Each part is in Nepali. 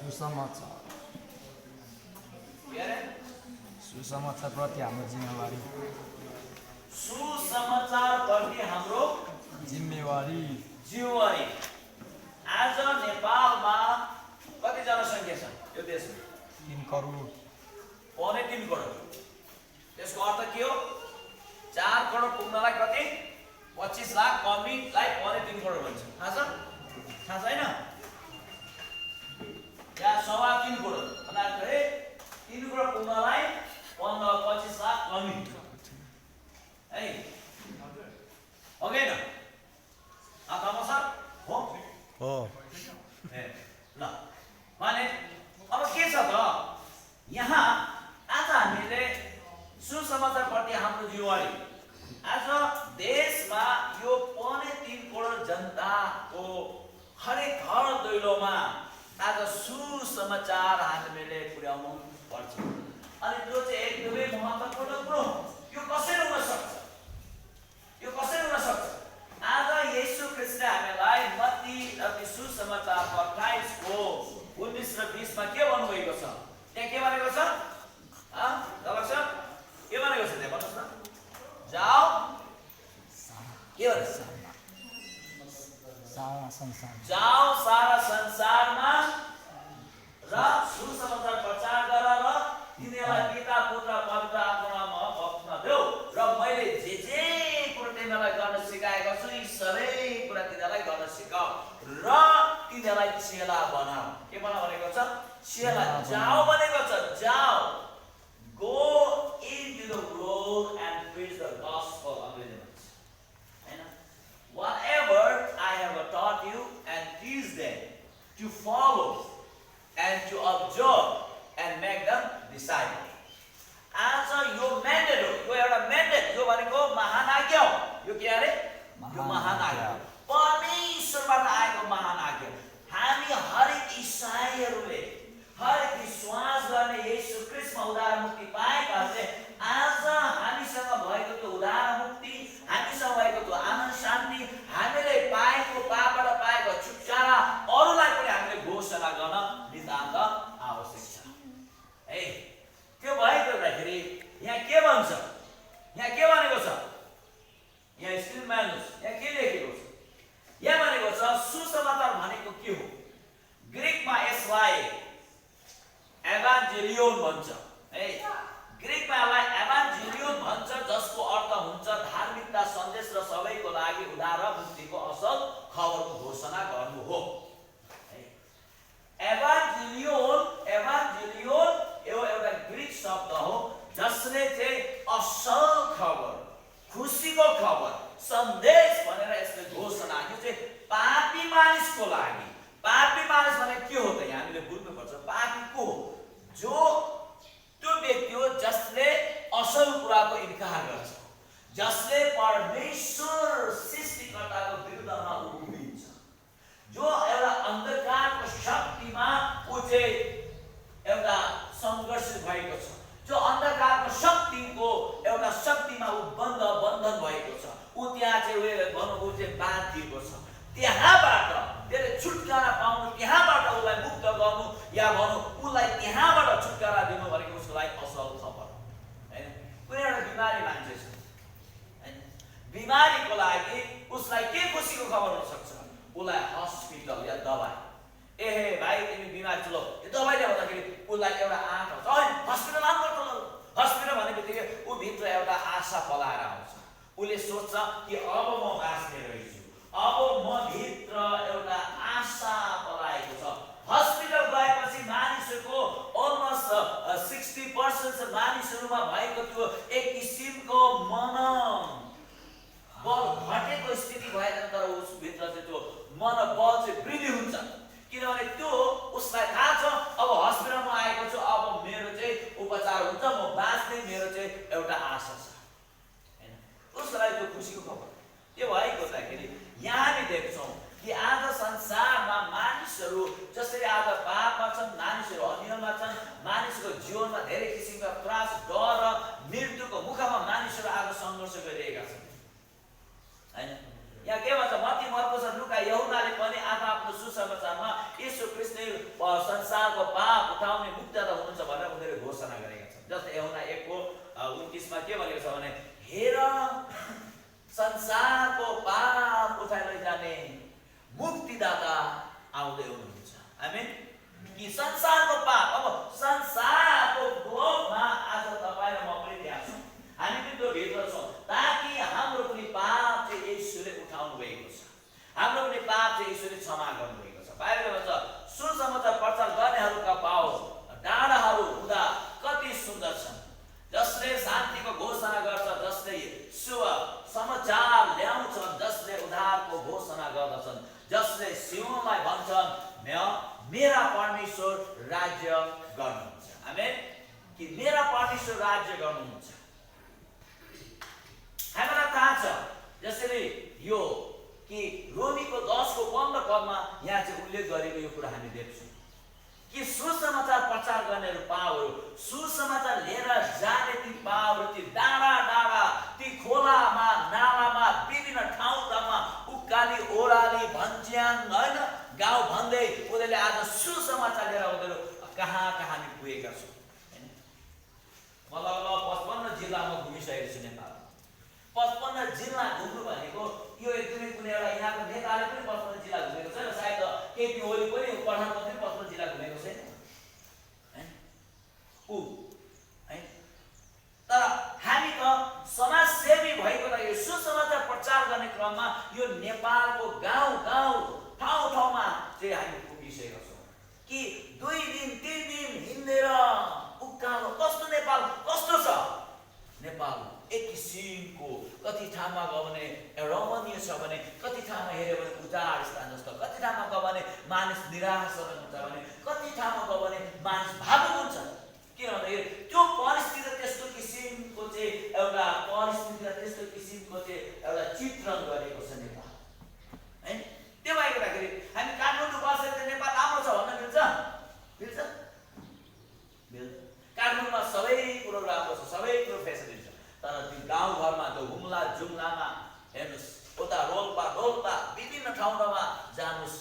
सुसमाचार सुसमाचार प्रति हाम्रो जिम्मेवारी सुसमाचार प्रति हाम्रो जिम्मेवारी जिम्मेवारी। आज नेपालमा कति जनसङ्ख्या छ यो देशमा? 3 करोड 3.5 करोड। त्यसको अर्थ के हो? 4 करोड पुग्नलाई कति? 25 लाख कमीलाई 3.5 करोड भन्छ। थाहा छ? थाहा छैन? या 3.25 करोड भन्नाले 3 करोड पुग्नलाई 25 लाख कमी है हो कि हैन? आत्मा सर हो हो ए ल भने अब के छ त यहाँ आज हामीले सुसमाचार प्रति हाम्रो जिम्मेवारी। आज देशमा यो 3.5 करोड जनताको हरेक घर दैलोमा आज सुसमाचार हामीले पुर्याउनु पर्छ। अनि त्यो चाहिँ एकदमै महत्त्वपूर्ण कुरो हो। यो कसरी हुन सक्छ? यो कसरी हुन सक्छ? आज येशू ख्रीष्टले हामीलाई मत्ती सुसमाचारको 28 को 19 र 20 मा के भन्नुभएको छ? त्यहाँ के भनेको छ? के भनेको छ त्यहाँ भन्नुहोस् न? जाऊ के भनेको छ? जाऊ सारा संसारमा र सुसमाचार प्रचार गर र तिनीहरूलाई पिता पुत्र पवित्र आत्मामा बप्तिस्मा देऊ र मैले जे कुरा तिनीहरूलाई गर्न सिकाएको छु यी सबै कुरा तिनीहरूलाई गर्न सिकाऊ र तिनीहरूलाई चेला बनाऊ। के बनाऊ भनेको छ? चेला। जाऊ भनेको छ। जाऊ go into the world and preach the gospel अंग्रेजीमा हैन? Whatever I have taught you and teach them to follow and to observe and make them disciples. आज यो म्यान्डेट हो। यो एउटा म्यान्डेट। यो भनेको महान आज्ञा हो। यो के अरे? यो महान आज्ञा परमेश्वरबाट आएको महान आज्ञा। हामी हरेक इसाईहरूले हरेक विश्वास गर्ने येशू ख्रीष्टमा उद्धार मुक्ति पाएकाहरूले आज हामीसँग भएको त्यो उद्धार मुक्ति, हामीसँग भएको त्यो आनन्द शान्ति, हामीले पाएको पापबाट पाएको छुटकारा अरूलाई पनि हामीले घोषणा गर्न नितान्त आवश्यक छ। है त्यो भएको हुँदाखेरि यहाँ के भन्छ? यहाँ के भनेको छ? यहाँ स्क्रिनमा हेर्नुहोस्, यहाँ के लेखेको छ? यहाँ भनेको छ सुसमाचार भनेको के हो? ग्रीकमा यसलाई एभान्जेलियोन भन्छ है। ग्रीकमा यसलाई एभान्जेलियोन भन्छ जसको अर्थ हुन्छ धार्मिकता सन्देश र सबैको लागि उद्धार र मुक्तिको असल खबरको घोषणा गर्नु हो। एभान्जेलियोन यो एउटा ग्रीक शब्द हो जसले चाहिँ असल खबर, खुसीको खबर, सन्देश भनेर यसले घोषणा। यो चाहिँ पापी मानिसको लागि। पापी मानिस भने के हो त? हामीले बुझ्नुपर्छ। पापी को हो? जो त्यो व्यक्ति हो जसले असल कुराको इन्कार गर्छ, जसले परमेश्वर सृष्टिकर्ताको विरुद्धमा उभिन्छ, जो एउटा अन्धकारको शक्तिमा ऊ चाहिँ एउटा सङ्घर्षित भएको छ, जो अन्धकारको शक्तिको एउटा शक्तिमा ऊ बन्धन भएको छ। ऊ त्यहाँ चाहिँ ऊ चाहिँ बाँधिएको छ। त्यहाँबाट त्यसले छुटकारा पाउनु, त्यहाँबाट उसलाई मुक्त गर्नु या भनौँ उसलाई त्यहाँबाट छुटकारा दिनु भनेको उसको लागि असल खबर हैन? कुनै एउटा बिमारी मान्छे छ हैन? बिमारीको लागि उसलाई के खुसीको खबर हुन सक्छ? उसलाई हस्पिटल या दबाई। ए भाइ तिमी बिमार छ, ल यो दबाई ल्याऊ भन्दाखेरि उसलाई एउटा आँट आउँछ। हस्पिटल लानुपर्छ। ल हस्पिटल भने बित्तिकै ऊ भित्र एउटा आशा पलाएर आउँछ। उसले सोच्छ कि अब म बाँच्ने रहेछु, अब म भित्र एउटा आशा पलाएको छ। हस्पिटल गएपछि मानिसहरूको अलमोस्ट 60% मानिसहरूमा भएको त्यो एक किसिमको मनोबल घटेको स्थिति भएन, तर उसभित्र चाहिँ त्यो मनोबल चाहिँ वृद्धि हुन्छ। किनभने त्यो उसलाई थाहा छ अब हस्पिटलमा आएको छु, अब मेरो चाहिँ उपचार हुन्छ, म बाँच्ने मेरो चाहिँ एउटा आशा छ हैन? उसको लागि त्यो खुसीको खबर। त्यो भएको हुँदाखेरि यहाँ हामी देख्छौँ कि आज संसारमा मानिसहरू जसरी आज पापमा छन्, मानिसहरू अनियममा छन्, मानिसको जीवनमा धेरै किसिमका त्रास, डर र मृत्युको मुखमा मानिसहरू आज सङ्घर्ष गरिरहेका छन् हैन? यहाँ के भन्छ? मत्ती, मर्कुस र लुका, यहुनाले पनि आफ्नो सुसमाचारमा येशू ख्रीष्टले संसारको पाप उठाउने मुक्तता हुनुहुन्छ भनेर उनीहरूले घोषणा गरेका छन्। जस्तै यूहन्ना 1:29 मा के भनेको छ भने हेर संसारको पाप उठाइ लैजाने मुक्तिदाता आउँदै हुनुहुन्छ। आमेन। कि संसारको पाप, अब संसारको ग्लोबमा आज तपाईँ र म पनि त्यहाँ छौँ, हामी पनि त्यो भित्र छौँ, ताकि हाम्रो पनि पाप चाहिँ येशूले उठाउनु भएको छ, हाम्रो पनि पाप चाहिँ येशूले क्षमा गर्नुभएको छ। बाइबलमा भन्छ सुसमाचार प्रचार गर्नेहरूका पाउ डाँडाहरू हुँदा कति सुन्दर छन्, जसले शान्तिको घोषणा गर्छ, जसले शुभ समाचार ल्याउँछन्, जसले उद्धारको घोषणा गर्दछन्, जसले सिंहलाई भन्छन् मेरा परमेश्वर राज्य गर्नुहुन्छ। आमेन। कि मेरा परमेश्वर राज्य गर्नुहुन्छ। हामीलाई थाहा छ जसरी यो कि रोमीको 10:15 पदमा यहाँ चाहिँ उल्लेख गरेको यो कुरा हामी देख्छौँ कि सुसमाचार प्रचार गर्नेहरू पावहरू, सुसमाचार लिएर जाने ती पावहरू, ती डाँडा डाँडा, ती खोलामा नालामा विभिन्न ठाउँमा उकाली ओह्राली भन्ज्याङ होइन गाउँ भन्दै उनीहरूले आज सुसमाचार लिएर उनीहरू कहाँ कहाँ हामी पुगेका छौँ। मतलब 55 जिल्लामा घुमिसकेको छु नेपाल। 55 जिल्ला घुम्नु भनेको यो एकदमै कुनै एउटा यहाँको नेताले पनि 55 जिल्ला घुमेको छैन, सायद केपी ओली पनि प्रधानमन्त्री 55 जिल्ला घुमेको छैन तर हामी त समाजसेवी भएको त यो सुसमाचार प्रचार गर्ने क्रममा यो नेपालको गाउँ गाउँ ठाउँ ठाउँमा चाहिँ हामी पुगिसकेका छौँ कि 2 दिन 3 दिन हिँडेर उकालो कस्तो नेपाल कस्तो छ। नेपाल एक किसिमको कति ठाउँमा गयो भने रमणीय छ भने, कति ठाउँमा हेऱ्यो भने उजाड स्थान जस्तो, कति ठाउँमा गयो भने मानिस निराश हुन्छ भने, कति ठाउँमा गयो भने मानिस भावुक हुन्छ। किन भन्दाखेरि त्यो परिस्थिति त्यस्तो किसिमको चाहिँ एउटा परिस्थिति त्यस्तो किसिमको चाहिँ एउटा चित्रण गरेको छ नेपाल हैन। त्यो भएर गर्दाखेरि हामी काठमाडौँ बसेर चाहिँ नेपाल राम्रो छ भन्न मिल्छ? मिल्छ? मिल्छ। काठमाडौँमा सबै कुरो राम्रो छ, सबै कुरो फेसिलिटी छ, तर त्यो गाउँघरमा त्यो हुम्ला जुम्लामा हेर्नुहोस्, उता रोल्पा डोल्पा विभिन्न ठाउँमा जानुहोस्,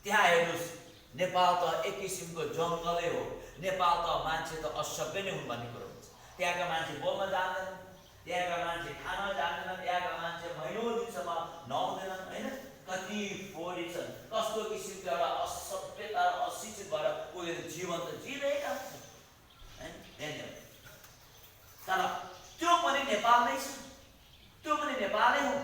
त्यहाँ हेर्नुहोस् नेपाल त एक किसिमको जङ्गलै हो। नेपाल त मान्छे त असभ्य नै हुन् भन्ने कुरो हुन्छ। त्यहाँका मान्छे बोल्न जान्दैनन्, त्यहाँका मान्छे खान जान्दैनन्, त्यहाँका मान्छे महिनौँ दिनसम्म नुहाउँदैनन् होइन। कति फोहोरी छन्, कस्तो किसिमको एउटा असभ्यता अशिक्षित भएर उनीहरू जीवन त जिरहेका हुन्छन् होइन। तर त्यो पनि नेपाल नै छ, त्यो पनि नेपालै हो।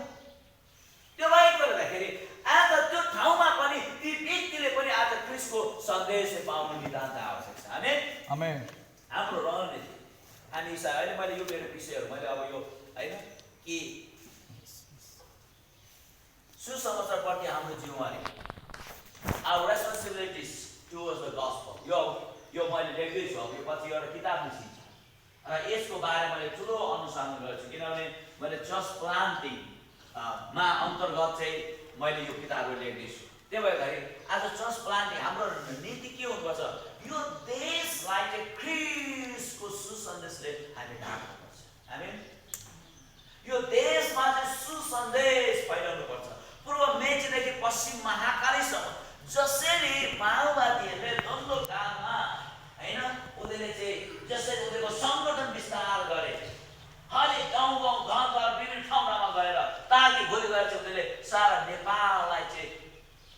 त्यो भएको गर्दाखेरि आज त्यो ठाउँमा पनि ती व्यक्तिले पनि आज ख्रीष्टको सन्देश पाउनु नितान्त आवश्यक छ। आमेन। आमेन। हाम्रो रणनीति हामी अहिले मैले यो मेरो विषयहरू मैले अब यो होइन कि सुसमाचारप्रति हाम्रो जिम्मेवारी, our responsibilities towards the gospel, यो मैले लेख्दैछु। अब यो पछि एउटा किताब निस्किन्छ र यसको बारेमा मैले ठुलो अनुसन्धान गर्छु, किनभने मैले चर्च प्लान्टिङ मा अन्तर्गत चाहिँ मैले यो किताबहरू लेख्दैछु। त्यही भएर आज चर्च प्लान्टिङ हाम्रो नीति के हुनुपर्छ, यो देशलाई चाहिँ ख्रीष्टको सुसन्देशले हामी ढाक्नुपर्छ। आमेन। यो देशमा चाहिँ सुसन्देश फैलाउनु पर्छ। पूर्व मेचीदेखि पश्चिम महाकालीसम्म जसरी माओवादीहरूले दण्डो कालमा होइन उनीहरूले चाहिँ जसरी उनीहरूको सङ्गठन विस्तार गरे, हरेक गाउँ गाउँ घर घर विभिन्न ठाउँमा गएर ताकि भोलि गएर चाहिँ उनीहरूले सारा नेपाललाई चाहिँ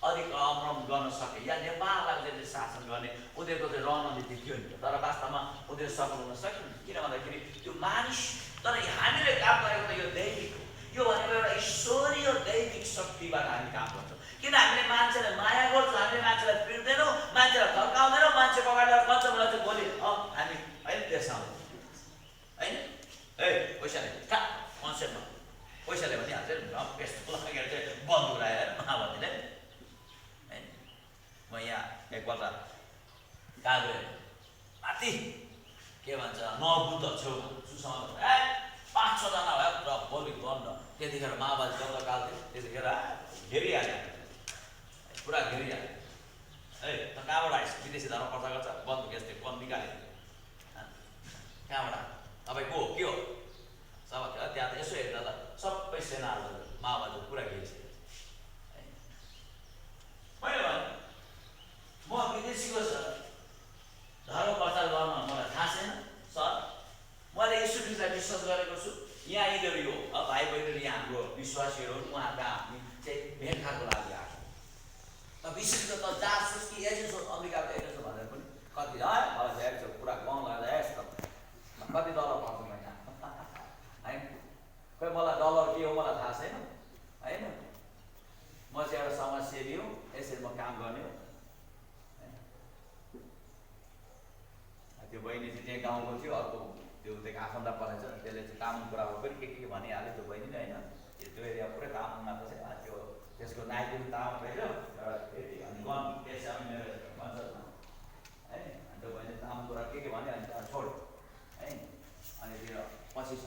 अधिक अमरम गर्न सके या नेपाललाई उनीहरूले शासन गर्ने उनीहरूको चाहिँ रणनीति थियो नि। तर वास्तवमा उनीहरू सफल हुन सकेन। किन भन्दाखेरि त्यो मानिस, तर हामीले काम गरेको त यो दैविक हो। यो भनेको एउटा ईश्वरीय दैविक शक्तिबाट हामी काम गर्छौँ। किन हामीले मान्छेलाई माया गर्छौँ, हामीले मान्छेलाई पिर्दैनौँ, मान्छेलाई फर्काउँदैनौँ, मान्छेको अगाडि कन्छ मलाई चाहिँ भोलि हामी होइन त्यसमा होइन पैसाले कन्सेप्टमा पैसाले भनिहाल्छ यस्तो लगेर चाहिँ बन्द गराएर महावतीले होइन। म यहाँ एकपल्ट कहाँ गएँ माथि के भन्छ नबुद्ध छेउमा सुसमाचार 5-6 जना भयो र भोलि बन्द। त्यतिखेर माओवादी दण्ड काल थियो, त्यतिखेर घेरिहाल्यो, पुरा घेरिहाल्यो। त कहाँबाट आइस विदेशी धर्म प्रचार गर्छ, बन्दुक यस्तै बन्द निकाल्यो। कहाँबाट तपाईँ को के हो सब त्यहाँ त यसो हेर्दा त सबै सेनाहरू माओवादी पुरा घेरिसकेको छ। मैले भने वर्षमा सेवियौँ, यसरी म काम गर्ने हो। त्यो बहिनी चाहिँ त्यहाँ गाउँको थियो, अर्को त्यो त्यहाँ आफन्त परेछ, त्यसले चाहिँ कानुन कुरामा पनि के भनिहाल्यो त्यो बहिनीले होइन। त्यो एरिया पुरै तामाङमा त चाहिँ त्यो त्यसको नाइटिङ तामाङ रहेछ एउटा फेरि अनि गन पेसा पनि मेरो भन्छ है। अनि त्यो बहिनी तामाङ कुरा के भन्यो अनि त्यहाँ छोड्यो है। अनि त्यो पछि छ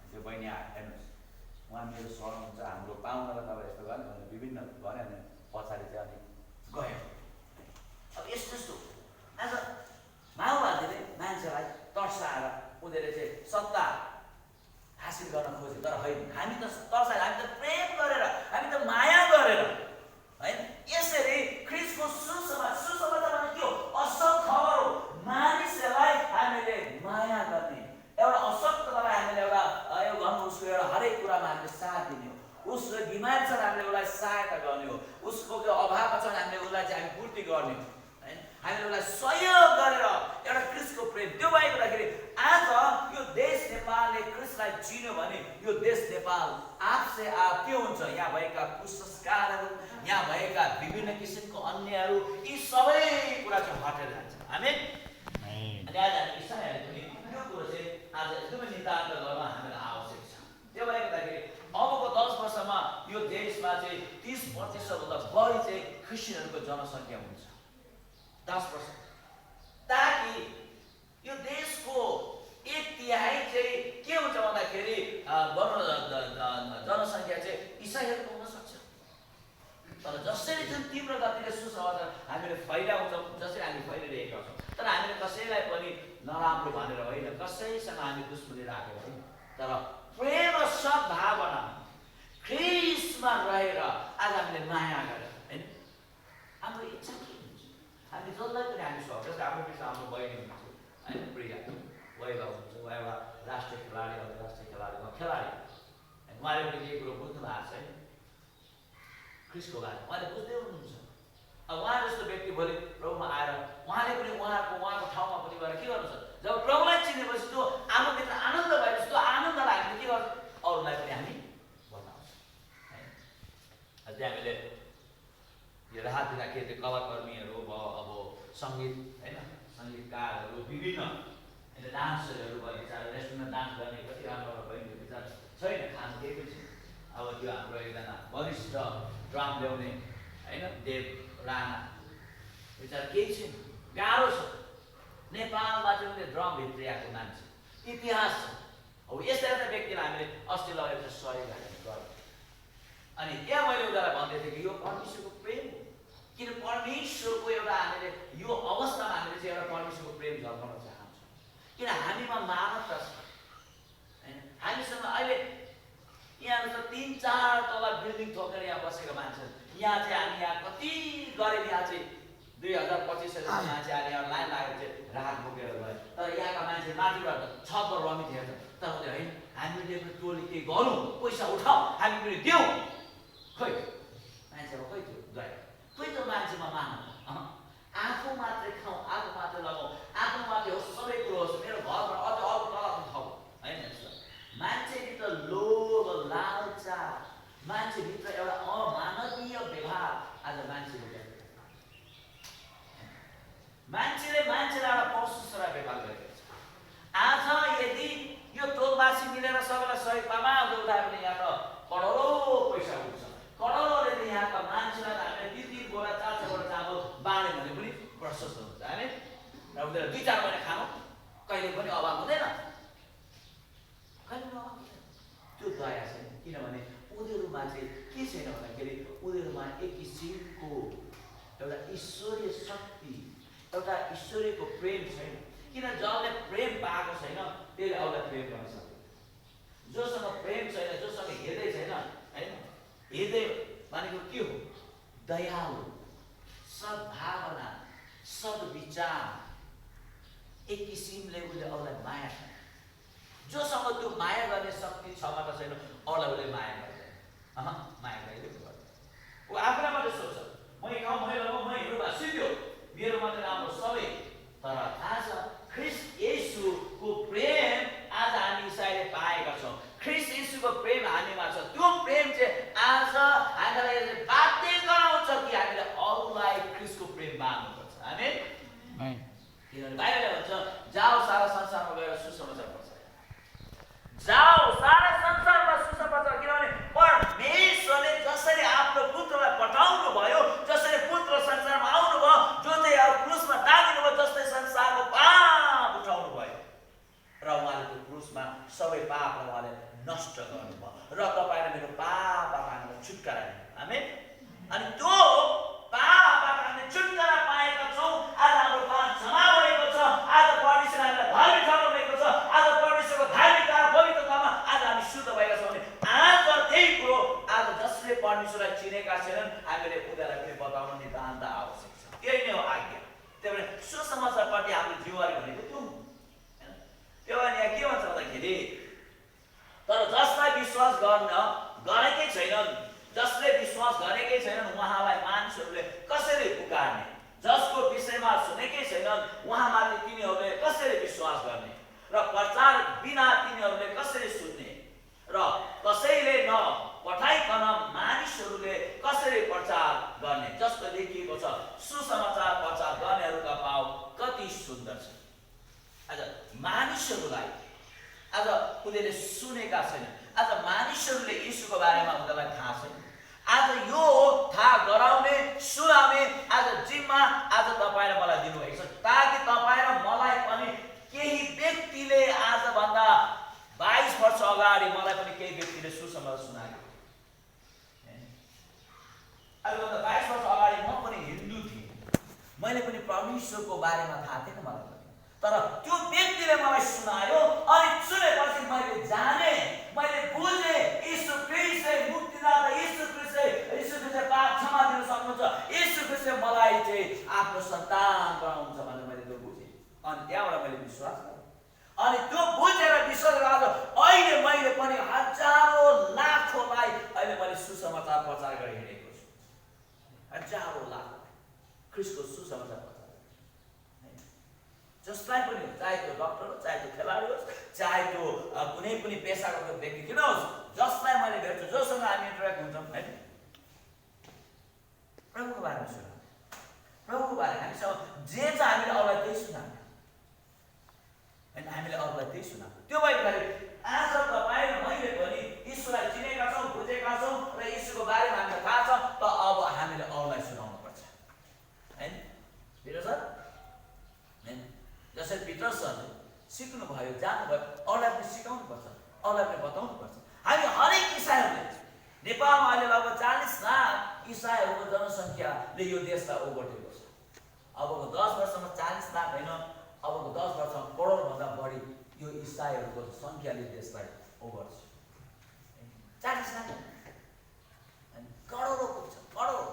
त्यो बहिनी आयो, हेर्नुहोस् उहाँ मेरो सर हुन्छ, हाम्रो पाहुनालाई तपाईँ यस्तो गर्ने भनेर विभिन्न गऱ्यो। अनि पछाडि चाहिँ अनि गयो। अब यस्तो यस्तो आज माओवादीले मान्छेलाई तर्साएर उनीहरूले चाहिँ सत्ता हासिल गर्न खोज्यो, तर होइन, हामी त तर्साएर, हामी त प्रेम गरेर, हामी त माया गरेर होइन। यसरी ख्रिस्टको सुसमाचार भने के हो? असल खबर हो। मानिसहरूलाई हामीले माया गर्ने, एउटा अशक्तलाई हामीले एउटा यो गर्नु, उसको एउटा हरेक कुरामा हामीले साथ दिने हो। उसको बिमार छ हामीले उसलाई सहायता गर्ने हो। उसको अभाव छ हामीले उसलाई चाहिँ हामी पूर्ति गर्ने हो होइन। हामीले उसलाई सहयोग गरेर एउटा ख्रिस्टको प्रेम त्यो भएकोले गर्दाखेरि आज यो देश नेपालले ख्रिस्टलाई चिन्यो भने यो देश नेपाल आपसे आप के हुन्छ? यहाँ भएका कुसंस्कारहरू, यहाँ भएका विभिन्न किसिमको अन्यहरू, यी सबै कुरा चाहिँ हटेर जान्छ। आमेन। अनि आज हामी इसाईहरूले पनि यो कुरो चाहिँ आज एकदमै नितान्त गर्न हामीलाई आवश्यक छ। त्यो भएकोले गर्दाखेरि अबको 10 वर्षमा यो देशमा चाहिँ 30% भन्दा बढी चाहिँ क्रिस्चियनहरूको जनसङ्ख्या हुन्छ। 10%, ताकि यो देशको 1/3 चाहिँ के हुन्छ भन्दाखेरि जनसङ्ख्या चाहिँ इसाईहरूको हुन सक्छ। तर जसरी जुन तीव्र गतिले सुसमाचार हामीले फैलाउँछौँ, जसरी हामी फैलिरहेका छौँ, तर हामीले कसैलाई पनि नराम्रो भनेर होइन, कसैसँग हामी दुश्मनी राखेर होइन, तर प्रेम र सद्भावना ख्रिस्टमा रहेर आज हामीले माया गरेर होइन। हाम्रो इच्छा के हुन्छ? हामी जसलाई पनि हामी सक्छ, हाम्रो बिचमा हाम्रो बहिनी हुन्छ होइन, प्रिया वैभव हुन्छ, वा एउटा राष्ट्रिय खेलाडी, अन्तर्राष्ट्रिय खेलाडीमा खेलाडी, उहाँले पनि यही कुरो बुझ्नु भएको छ है ख्रिस्टको बारेमा, उहाँले बुझ्दै हुनुहुन्छ। अब उहाँ जस्तो व्यक्ति भोलि प्रभुमा आएर उहाँले पनि उहाँको ठाउँमा पनि गएर के गर्नुहुन्छ? जब प्रभुलाई चिनेपछि त्यो आफूभित्र आनन्द भएपछि त्यो आनन्दलाई हामीले के गर्छ? अरूलाई पनि हामी बताउँछ होइन। अझै हामीले यो राहत दिँदाखेरि त्यो कलाकर्मीहरू भयो, अब सङ्गीत होइन, सङ्गीतकारहरू, विभिन्न होइन, डान्सरहरू भयो, बिचरा रेस्टुरेन्टमा डान्स गर्ने कति राम्रो बहिनी बिचरा छैन, खानु केही पनि छैन। अब त्यो हाम्रो एकजना वरिष्ठ ड्रम ल्याउने होइन, देव राणा, बिचरा केही छैन, गाह्रो छ। नेपालमा चाहिँ उनले ड्रम भित्रिएको मान्छे, इतिहास छ। अब यस्ता यस्ता व्यक्तिलाई हामीले अस्ति लगेर चाहिँ सहयोग गरेर अनि त्यहाँ मैले उनीहरूलाई भन्दै थिएँ कि यो परमेश्वरको प्रेम हो। किन परमेश्वरको एउटा हामीले यो अवस्थामा हामीले चाहिँ एउटा परमेश्वरको प्रेम झल्काउन चाहन्छौँ, किन हामीमा मानवता छ होइन। हामीसँग अहिले यहाँ जस्तो 3-4 तला बिल्डिङ ठोकेर यहाँ बसेको मान्छे, यहाँ चाहिँ हामी यहाँ कति गरेर यहाँ चाहिँ 2025 मान्छे आएर यहाँ लाइन लागेर चाहिँ राहत बोकेर गयो। तर यहाँका मान्छे माथिबाट छतबाट रमित हेर्छ, तर उनीहरू होइन, हामीले टोली केही गरौँ, पैसा उठाऊ, हामी पनि दिउँ। खोइ मान्छेमा खोइ त्यो गयो, खोइ त्यो मान्छेमा मानव आफू मात्रै खाउँ, आफू मात्रै लगाउँ, आफू मात्रै होस्, सबै कुरो होस्, मेरो घरमा अझ अरू तल खाउँ होइन। मान्छेभित्र लोभ, लालचा, मान्छेभित्र एउटा अमानवीय व्यवहार आज मान्छेले मान्छेलाई एउटा पशुसँग व्यवहार गरेको छ। आज यदि यो टोलवासी मिलेर सबैलाई सहयोग पामाउँदै उठायो भने यहाँ त करोडौँ पैसा उठ्छ। करोडौँले त यहाँका मान्छेलाई हामीले 3-3 बोरा 4-4 बोरा चामल बाँड्यो भने पनि प्रशस्त हुन्छ होइन। र उनीहरू 2-4 महिना खानु कहिले पनि अभाव हुँदैन, कहिले पनि अभाव हुँदैन। त्यो दया छैन, किनभने उनीहरूमा चाहिँ के छैन भन्दाखेरि उनीहरूमा एक किसिमको एउटा ईश्वरीय शक्ति, एउटा ईश्वरीयको प्रेम छैन। किन? जसले प्रेम पाएको छैन त्यसले अरूलाई प्रेम गर्न सक्दैन। जोसँग प्रेम छैन, जोसँग हृदय छैन होइन, हृदय भनेको के हो? दयालु, सद्भावना, सद्विचार, एक किसिमले उसले अरूलाई माया छ। जोसँग त्यो माया गर्ने शक्ति क्षमता छैन अरूलाई उसले माया गर्दैन। माया कहिले गर्दैन। ऊ आफूलाई मात्रै सोच्छ, मै खाउँ, मै लगाउँ, मै हिँड्नु सिद्धियो, मेरो मात्रै राम्रो सबै। तर आज ख्रिस्ट येशूको प्रेम आज हामी इसाईले पाएका छौँ। ख्रिस्ट येशूको प्रेम हामीमा छ। त्यो प्रेम चाहिँ आज हामीलाई बाध्य छैनन् हामीले उनीहरूलाई पनि बताउन नितान्त आवश्यक छ। त्यही नै हो आज्ञा। त्यही भएर सुसमाचारपट्टि हाम्रो जिम्मेवारी भनेको त्यो हैन। त्यो भने यहाँ के भन्छ भन्दाखेरि तर जसलाई विश्वास गरेकै छैनन्, जसले विश्वास गरेकै छैनन् उहाँलाई मानिसहरूले कसरी पुकार्ने, जसको विषयमा सुनेकै छैनन् उहाँमाथि तिनीहरूले कसरी विश्वास गर्ने र प्रचार बिना तिनीहरूले कसरी सुन्ने र कसैले नपठाइकन मानिसहरूले कसरी प्रचार गर्ने, जस्तो लेखिएको छ सुसमाचार प्रचार गर्नेहरूका पाउ कति सुन्दर छ। आज मानिसहरूलाई आज उनीहरूले सुनेका छैनन्, आज मानिसहरूले यीशुको बारेमा उनीहरूलाई थाहा छैन। आज यो थाहा गराउने सुनाउने आज जिम्मा आज तपाईँ र मलाई दिनुभएको छ, ताकि तपाईँ र मलाई पनि केही व्यक्तिले आजभन्दा 22 वर्ष अगाडि मलाई पनि केही व्यक्तिले सुसमाचार सुनायो। आजभन्दा 22 वर्ष अगाडि म पनि हिन्दू थिएँ, मैले पनि परमेश्वरको बारेमा थाहा थिएन मलाई, तर त्यो व्यक्तिले मलाई सुनायो अनि सुनेपछि मैले जाने, मैले बुझेँ यीशु ख्रीष्टले मुक्तिदाता, यीशु ख्रीष्टले पाप क्षमा दिन सक्नुहुन्छ, यीशु ख्रीष्टले मलाई चाहिँ आफ्नो सन्तान बनाउँछ भनेर मैले त्यो बुझेँ। अनि त्यहाँबाट मैले विश्वास गरेँ। अनि त्यो बुझेर विश्वास गरेर अहिले मैले पनि हजारौँ लाखौँलाई अहिले मैले सुसमाचार प्रचार गरिहिँडेको छु। हजारौँ लाख ख्रीष्टको सुसमाचार प्रचार, जसलाई पनि हो, चाहे त्यो डक्टर हो, चाहे त्यो खेलाडी होस्, चाहे त्यो कुनै पनि पेसागत व्यक्ति किन होस्, जसलाई मैले भेट्छु, जोसँग हामी इन्टरेक्ट हुन्छौँ होइन, प्रभुको बारेमा सुन, प्रभुको बारेमा हामीसँग जे छ हामीले अरूलाई त्यही सुनाउने होइन, हामीले अरूलाई त्यही सुनाउने। त्यो भएकोले आज तपाईँ र मैले पनि यीशुलाई चिनेका छौँ, बुझेका छौँ र यीशुको बारेमा हामीलाई थाहा छ, त अब हामीले अरूलाई सुनाउनु पर्छ होइन। मेरो सर जसरी पिटरसनले सिक्नुभयो, जानुभयो, अरूलाई पनि सिकाउनुपर्छ, अरूलाई पनि बताउनुपर्छ। हामी हरेक इसाईहरूले नेपालमा अहिले लगभग 40 लाख इसाईहरूको जनसङ्ख्याले यो देशलाई ओगटेको छ। अबको 10 वर्षमा 40 लाख होइन, अबको 10 वर्षमा करोडभन्दा बढी यो इसाईहरूको सङ्ख्याले देशलाई ओगट्छ। 40 लाख करोडौँ पुग्छ, करोड।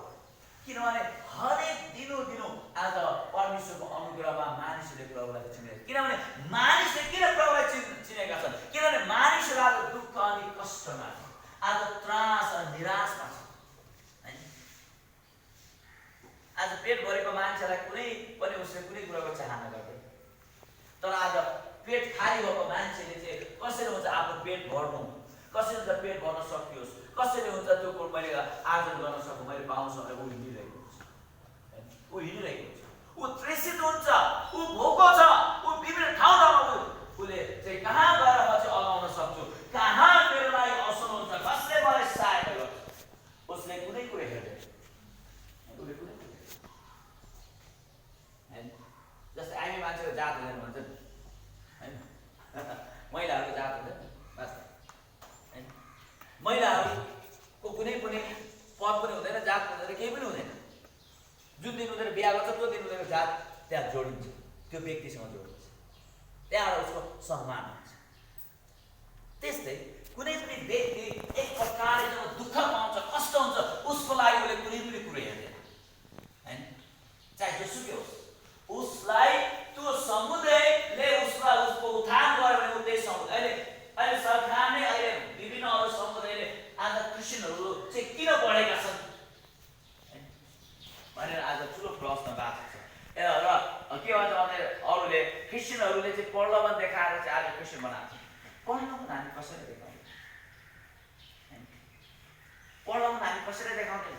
किनभने हरेक दिनो आज परमेश्वरको अनुग्रहमा मानिसहरूले प्रभुलाई चिने, किनभने मानिसले किन प्रभुलाई चिनेका छन्, किनभने मानिसहरू आज दुःख अनि कष्टमा छ, आज त्रास अनि निराशमा छ हैन। आज पेट भरेको मान्छेलाई कुनै पनि उसले कुनै कुराको चाहना गर्दैन, तर आज पेट खाली भएको मान्छेले चाहिँ कसरी हुन्छ आफ्नो पेट भर्नु, कसरी हुन्छ पेट भर्न सकियोस्, कसरी हुन्छ त्यो कुरो मैले आर्जन गर्न सकु, मैले पाउन सकु, ऊ हिँडिरहेको हुन्छ, ऊ हिँडिरहेको हुन्छ, ऊ तृषित हुन्छ, ऊ भोको छ, ऊ विभिन्न ठाउँमा उसले चाहिँ कहाँ गएर म चाहिँ अगाउन सक्छु, कहाँ मेरो लागि असल हुन्छ, कसले मलाई सहायता गर्छ, उसले कुनै कुरा हेर्दैन, उसले कुनै कुरा हैन। जस्तै हामी मान्छेको जात हुँदैन भन्छ नि हैन, महिलाहरूको जात हुँदैन हैन, महिलाहरूको कुनै पनि पद पनि हुँदैन, जात हुँदैन, केही पनि हुँदैन। जुन दिन उनीहरू बिहा गर्छ त्यो दिन उनीहरूको जात त्यहाँ जोडिन्छ, त्यो व्यक्तिसँग जोडिन्छ, त्यहाँबाट उसको सम्मान हुन्छ। त्यस्तै कुनै पनि व्यक्ति एक प्रकारले जब दुःख पाउँछ, कष्ट हुन्छ, उसको लागि उसले कुनै पनि कुरो हेर्दैन हैन, चाहे जोसुकै होस्, उसलाई त्यो समुदायले उसलाई उसको उत्थान गर्यो भने उतै समुदाय अहिले सरकारले अहिले विभिन्न अरू समुदायले आज क्रिस्चियनहरू चाहिँ किन बढेका छन् भनेर आज ठुलो प्रश्न बाँचेको छ। र के भन्छ भने अरूले क्रिस्चियनहरूले चाहिँ प्रलोभन देखाएर चाहिँ आज क्रिस्चियन बनाएको छ। प्रलोभन हामी कसरी देखाउने, प्रलोभन हामी कसरी देखाउने,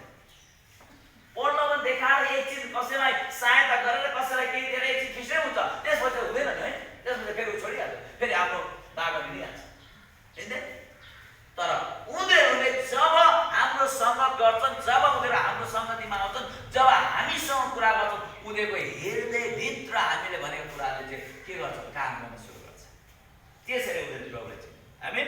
प्रलोभन देखाएर एकछिन कसैलाई सहायता गरेर कसैलाई केही दिएर एकछिन खिच्दै हुन्छ, त्यसपछि हुँदैन नि है, त्यसपछि फेरि छोडिहाल्छ, फेरि आफ्नो बाटो हिँडिहाल्छ होइन। तर उनीहरूले जब हाम्रो सङ्गत गर्छन्, जब उनीहरू हाम्रो सङ्गतिमा आउँछन्, जब हामीसँग कुरा गर्छन्, उनीहरूको हृदयभित्र हामीले भनेको कुराले चाहिँ के गर्छ, काम गर्न सुरु गर्छ। त्यसरी उनीहरू प्रभुलाई चिन्छ। आमेन।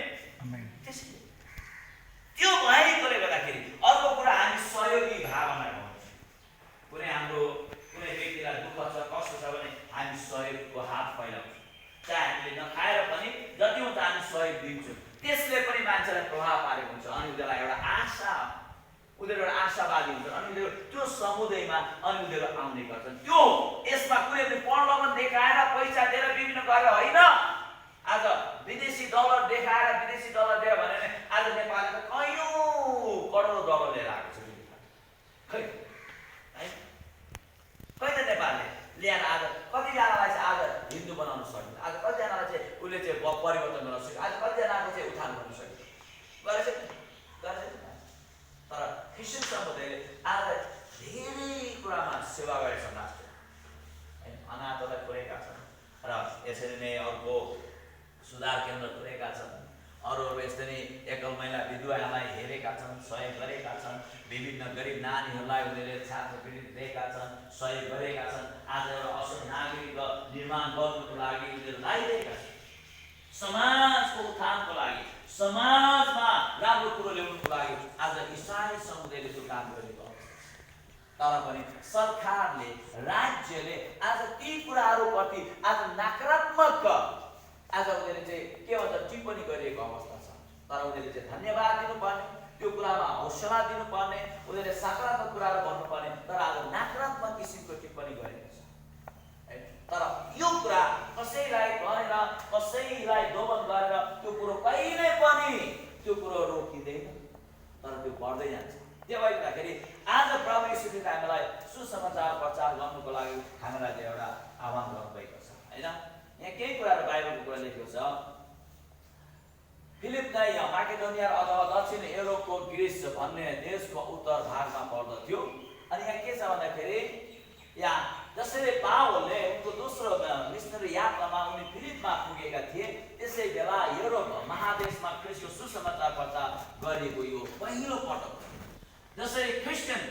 ठुलो समुदायमा अनि उनीहरू आउने गर्छन्। त्यो यसमा कुनै पनि प्रलोभन देखाएर पैसा दिएर विभिन्न गरेर होइन। आज विदेशी डलर देखाएर विदेशी डलर दिएर भने आज नेपालले त कयौँ करोड डलर लिएर आएको छ। खै त नेपालले ल्याएर आज कतिजनालाई चाहिँ आज हिन्दू बनाउन सक्यो, आज कतिजनालाई चाहिँ उसले चाहिँ परिवर्तन गर्न सक्यो, आज कतिजनाको चाहिँ उठान गर्न सक्यो, गरेछ गरेछ। तर ख्रिस्टियन समुदायले आज धेरै कुरामा सेवा गरेका छन्, राष्ट्र अनाथलाई पुर्याएका छन् र यसरी नै अर्को सुधार केन्द्र पुर्याएका छन्, अरू यस्तै नै एकल महिला विधवालाई हेरेका छन्, सहयोग गरेका छन्, विभिन्न गरिब नानीहरूलाई उनीहरूले छात्रवृत्ति दिएका छन्, सहयोग गरेका छन्। आज एउटा असल नागरिक निर्माण गर्नुको लागि उनीहरू लागिरहेका छन्, समाजको उत्थानको लागि, समाजमा राम्रो कुरो ल्याउनुको लागि आज इसाई समुदायले त्यो काम गरेको अवस्था छ। तर पनि सरकारले, राज्यले आज ती कुराहरूप्रति आज नकारात्मक आज उनीहरूले चाहिँ के भन्छ टिप्पणी गरिएको अवस्था छ। तर उनीहरूले चाहिँ धन्यवाद दिनुपर्ने, त्यो कुरामा हौसला दिनुपर्ने, उनीहरूले सकारात्मक कुराहरू भन्नुपर्ने, तर आज नकारात्मक किसिमको टिप्पणी गरेको छ। तर यो कुरा कसैलाई भनेर कसैलाई दोबन गरेर त्यो कुरो कहिल्यै पनि त्यो कुरो रोकिँदैन, तर त्यो बढ्दै जान्छ। त्यो भएर हुँदाखेरि आज प्रभु यीशुले हामीलाई सुसमाचार प्रचार गर्नुको लागि हामीलाई एउटा आह्वान गर्नुभएको छ हैन। यहाँ केही कुराहरू बाइबलको कुरा लेखेको छ। फिलिप्पी यहाँ माकेडोनिया अथवा दक्षिण युरोपको ग्रिस भन्ने देशको उत्तर भागमा पर्दथ्यो। अनि यहाँ के छ भन्दाखेरि यहाँ जसरी पावलले उनको दोस्रो मिसनरी यात्रामा उनी फिलिपमा पुगेका थिए, त्यसै बेला युरोप महादेशमा ख्रिस्टको सुसमाचार प्रचार गरेको यो पहिलो पटक। जसरी क्रिस्चियन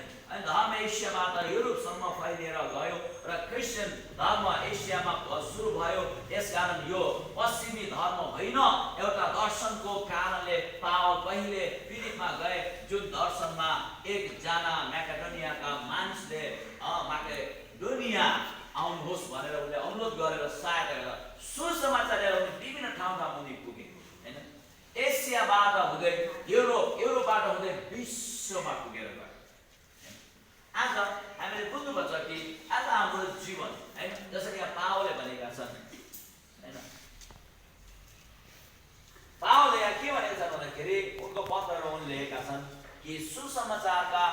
धर्म एसियाबाट युरोपसम्म फैलिएर गयो र क्रिस्चियन धर्म एसियामा सुरु भयो, त्यसकारण यो पश्चिमी धर्म होइन, एउटा दर्शनको कारणले पावल पहिले फिलिपमा गए, जुन दर्शनमा एकजना म्याकेडोनियाका मानिसले माकेडोनिया आउनुहोस् भनेर उसले अनुरोध गरेर सहायता गरेर सुसमाचार लिएर उनी विभिन्न ठाउँमा उनी पुगे हैन। एसियाबाट हुँदै युरोपबाट हुँदै विश्वमा पुगेर गए। आज हामीले बुझ्नुपर्छ कि आज हाम्रो जीवन हैन, जसरी यहाँ पावलले भनेका छन् हैन, पावलले यहाँ के भनेका छन् भन्दाखेरि उनको पत्रहरू उनले लेखेका छन् कि सुसमाचारका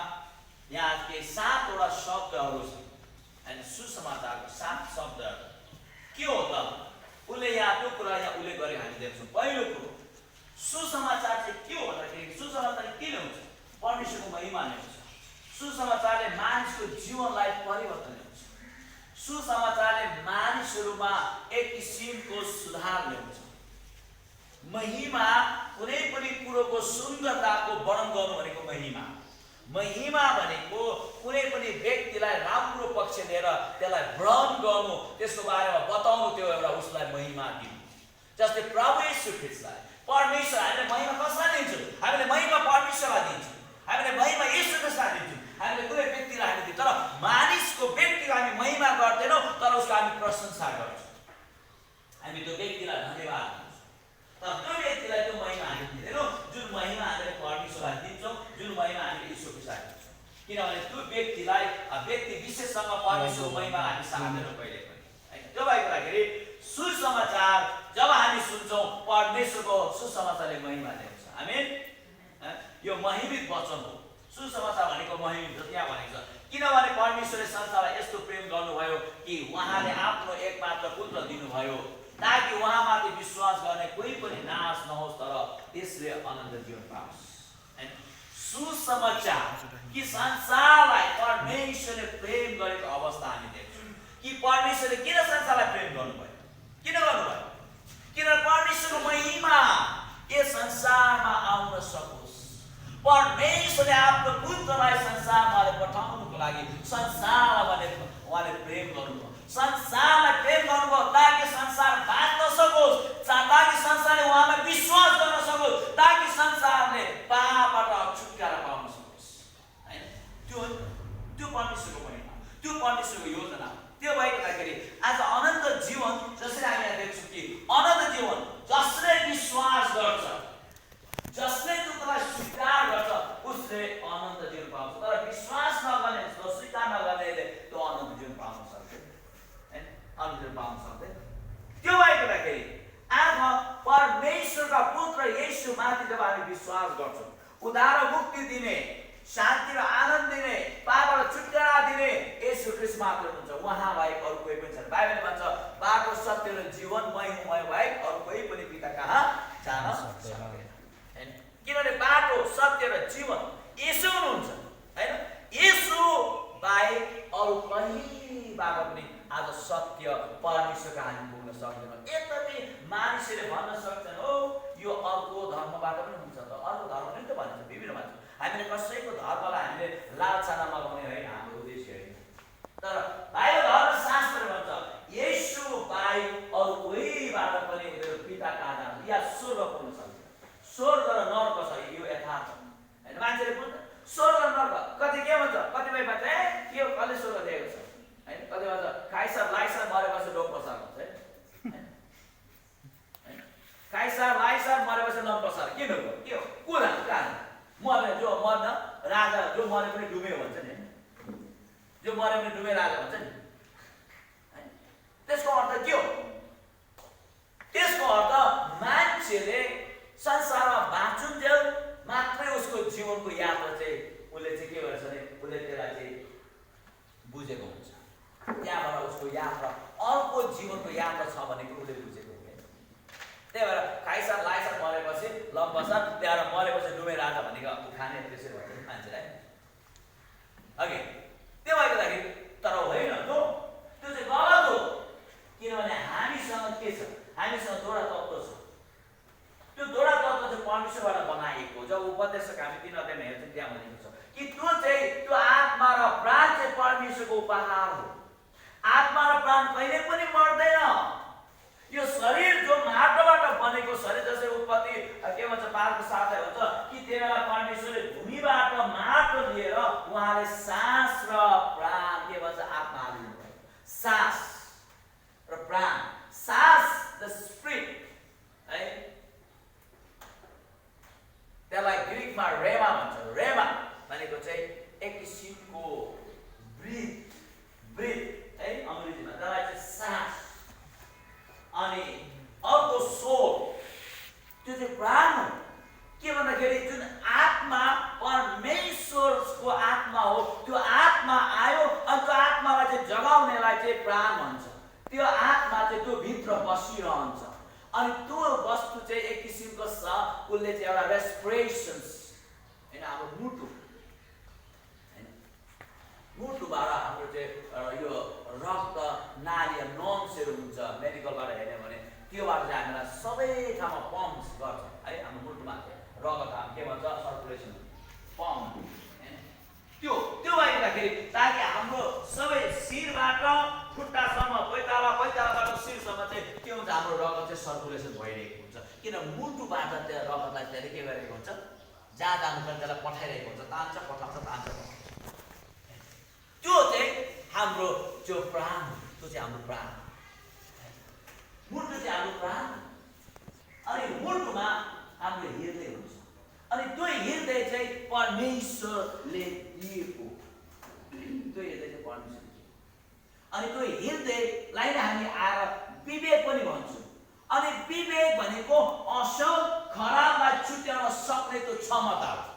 यहाँ के 7वटा शब्दहरू छन् हैन। सुसमाचारको 7 शब्दहरू के हो त? उसले यहाँ त्यो कुरा यहाँ उल्लेख गरे हामी देख्छौँ। पहिलो कुरो सुसमाचार चाहिँ के हो भन्दाखेरि सुसमाचारले के ल्याउँछ? परमेश्वरको महिमा ल्याउँछ। सुसमाचारले मानिसको जीवनलाई परिवर्तन ल्याउँछ। सुसमाचारले मानिसहरूमा एक किसिमको सुधार ल्याउँछ। महिमा कुनै पनि कुरोको सुन्दरताको वर्णन गर्नु भनेको महिमा। महिमा भनेको कुनै पनि व्यक्तिलाई राम्रो पक्ष लिएर त्यसलाई वर्णन गर्नु, त्यसको बारेमा बताउनु, त्यो एउटा उसलाई महिमा दिनु। जस्तै प्रभु येशू ख्रीष्टलाई परमेश्वर हामीले महिमा कसलाई दिन्छौँ? हामीले महिमा परमेश्वरलाई दिन्छौँ, हामीले महिमा येशू ख्रीष्टलाई दिन्छौँ, हामीले कुनै व्यक्तिलाई हामी दिन्छौँ। तर मानिसको व्यक्तिको हामी महिमा गर्दैनौँ, तर उसको हामी प्रशंसा गर्छौँ, हामी त्यो व्यक्तिलाई धन्यवाद दिन्छौँ। तर त्यो व्यक्तिलाई त्यो महिमा हामी दिँदैनौँ जुन महिमा हामीले परमेश्वरलाई दिन्छौँ, जुन महिमा हामीले येशू ख्रीष्टलाई दिन्छौँ। किनभने त्यो व्यक्तिलाई व्यक्ति विशेषसँग परमेश्वरको महिमा हामी चाहँदैनौँ कहिले पनि हैन। त्यो भएको लागि सुसमाचार जब हामी सुन्छौँ, परमेश्वरको सुसमाचारले महिमा ल्याउँछ। आमेन। यो महिमित वचन हो। सुसमाचार भनेको महिमित हो त्यहाँ भनेको छ। किनभने परमेश्वरले संसारलाई यस्तो प्रेम गर्नुभयो कि उहाँले आफ्नो एकमात्र पुत्र दिनुभयो, ताकि उहाँमाथि विश्वास गर्ने कोही पनि नाश नहोस्, तर त्यसले अनन्त जीवन पाओस्। सुसमाचार कि संसारलाई परमेश्वरले प्रेम गरेको अवस्था हामी देख्छौँ। कि परमेश्वरले किन संसारलाई प्रेम गर्नुभयो? किन गर्नुभयो? किनभने परमेश्वरको महिमा यस संसारमा आउन सकोस्। परमेश्वरले आफ्नो पुत्रलाई संसारमा पठाउनुको लागि संसारलाई उहाँले प्रेम गर्नुभयो। संसारलाई प्रेम गर्नुभयो ताकि संसार बाँच्न सकोस्, ताकि संसारले उहाँमा विश्वास गर्न सकोस्, ताकि संसारले पापबाट छुटकारा पाउन सकोस् हैन। त्यो परमेश्वरको महिमा, त्यो परमेश्वरको योजना। त्यो भएको हुँदाखेरि आज अनन्त जीवन जसरी हामी यहाँ देख्छौँ कि अनन्त जीवन जसले विश्वास गर्छ, जसले त्यो कुरालाई स्वीकार गर्छ, उसले अनन्त जीवन पाउँछ। तर विश्वास नगर्ने बारेमा हामी विश्वास गर्छौँ। उद्धार र मुक्ति दिने, शान्ति र आनन्द दिने, पापबाट छुटकारा दिने येशू ख्रीष्ट मात्र हुनुहुन्छ। उहाँ बाहेक अरू कोही पनि छैन। बाइबलले भन्छ बाटो, सत्य र जीवन मै हुँ, मै बाहेक अरू कोही पनि पिता कहाँ जान सक्दैन। हैन? किनभने बाटो, सत्य र जीवन येशू हुनुहुन्छ। हैन? येशू बाहेक अरू कहीँबाट पनि आज सत्य परमेश्वरका हामी पुग्न सक्दैनौँ। यद्यपि मानिसले भन्न सक्छन् हो यो अर्को धर्मबाट पनि हुन्छ त, अर्को धर्म पनि त भन्छ विभिन्न मान्छे। हामीले कसैको धर्मलाई हामीले लालसाना लगाउने होइन, हाम्रो उद्देश्य होइन। तर बाइबल धर्मशास्त्र भन्छ येशू बाहेक अरू कोहीबाट पनि उनीहरू पिता कहाँ जान्छ या स्वर्ग पुग्न सक्छ। स्वर्ग र नर्क छ, यो यथार्थ होइन। मान्छेले बुझ्छ स्वर्ग र नर्क कति के भन्छ, कतिपय भन्छ ए के हो कसले स्वर्ग दिएको छ हैन, कति भन्छ काइसर लाइसर मरेपछि लोक प्रसार हुन्छ है। काइसर लाइसर मरेपछि लोक प्रसार किन हो, के हो कुरा कहाँ मर्ने, जो मर्न राजा, जो मरे पनि डुबे भन्छ नि, जो मरे पनि डुबे राजा भन्छ नि। त्यसको अर्थ के हो? त्यसको अर्थ मान्छेले संसारमा बाँचुन्जेल मात्रै उसको जीवनको यात्रा चाहिँ उसले चाहिँ के गर्छ भने उसले त्यसलाई चाहिँ बुझेको हुन्छ। त्यहाँबाट उसको यात्रा अर्को जीवनको यात्रा छ भनेको उसले बुझेको हुँदैन। त्यही भएर काइसर लाइसर मरेपछि लम्बसर, त्यहाँबाट मरेपछि डुबे राजा भनेको उखाने त्यसरी भन्छ नि मान्छेलाई अघि। त्यो भएको लागि तर होइन त्यो चाहिँ गलत हो। किनभने हामीसँग के छ, हामीसँग दोहोरा तत्त्व छ। त्यो दोहोरा तत्त्व चाहिँ परमेश्वरबाट बनाइएको। जब उपदेशक हामी 3 अध्यायमा हेर्छौँ त्यहाँ भनेको छ कि त्यो चाहिँ त्यो आत्मा र प्राण चाहिँ परमेश्वरको उपहार हो। आत्मा र प्राण कहिले पनि मर्दैन। यो शरीर जो माटोबाट बनेको शरीर, जसरी उत्पत्ति के भन्छ 5:7 हुन्छ कि त्यसमा परमेश्वरले भूमिबाट माटो लिएर उहाँले सास र प्राण के भन्छ आत्मा हाल्नुभयो। सास र प्राण, सास द स्पिरिट है, त्यसलाई ग्रीकमा रेमा भन्छ। रेमा भनेको चाहिँ एक किसिमको ब्रिथ है अङ्ग्रेजीमा, त्यसलाई चाहिँ सास। अनि अर्को सोल, त्यो चाहिँ प्राण हो। के भन्दाखेरि जुन आत्मा परमेश्वरको आत्मा हो, त्यो आत्मा आयो अनि त्यो आत्मालाई चाहिँ जगाउनेलाई चाहिँ प्राण भन्छ। त्यो आत्मा चाहिँ त्यो भित्र बसिरहन्छ अनि त्यो वस्तु चाहिँ एक किसिमको छ, उसले चाहिँ एउटा रेस्पिरेसन्स हैन, हाम्रो मुटु हैन, मुटुबाट हाम्रो चाहिँ यो रक्त नाली नर्भ्सहरू हुन्छ। मेडिकलबाट हेर्ने भने त्योबाट चाहिँ हामीलाई सबै ठाउँमा पम्प्स गर्छ है, हाम्रो मुटुमा रगत के भन्छ सर्कुलेसन पम्प हैन। त्यो भइदाखेरि ताकि हाम्रो सबै शिरबाट खुट्टासम्म, पैतालाबाट शिरसम्म चाहिँ के हुन्छ, हाम्रो रगत चाहिँ सर्कुलेसन भइरहेको हुन्छ। किन मुटुबाट त्यो रगतलाई त्यसले के गरेको हुन्छ, जहाँ जानुपर्छ त्यसलाई पठाइरहेको हुन्छ, तान्छ पठाउँछ। त्यो चाहिँ हाम्रो जो प्राण हो, त्यो चाहिँ हाम्रो प्राण, मुटु चाहिँ हाम्रो प्राण। अनि मुटुमा हाम्रो हृदय हुन्छ। अनि त्यो हृदय चाहिँ परमेश्वरले दिएको, त्यो हृदय चाहिँ परमेश्वर। अनि त्यो हृदयलाई नै हामी आएर विवेक पनि भन्छौँ। अनि विवेक भनेको असल खराबलाई छुट्याउन सक्ने त्यो क्षमता हो।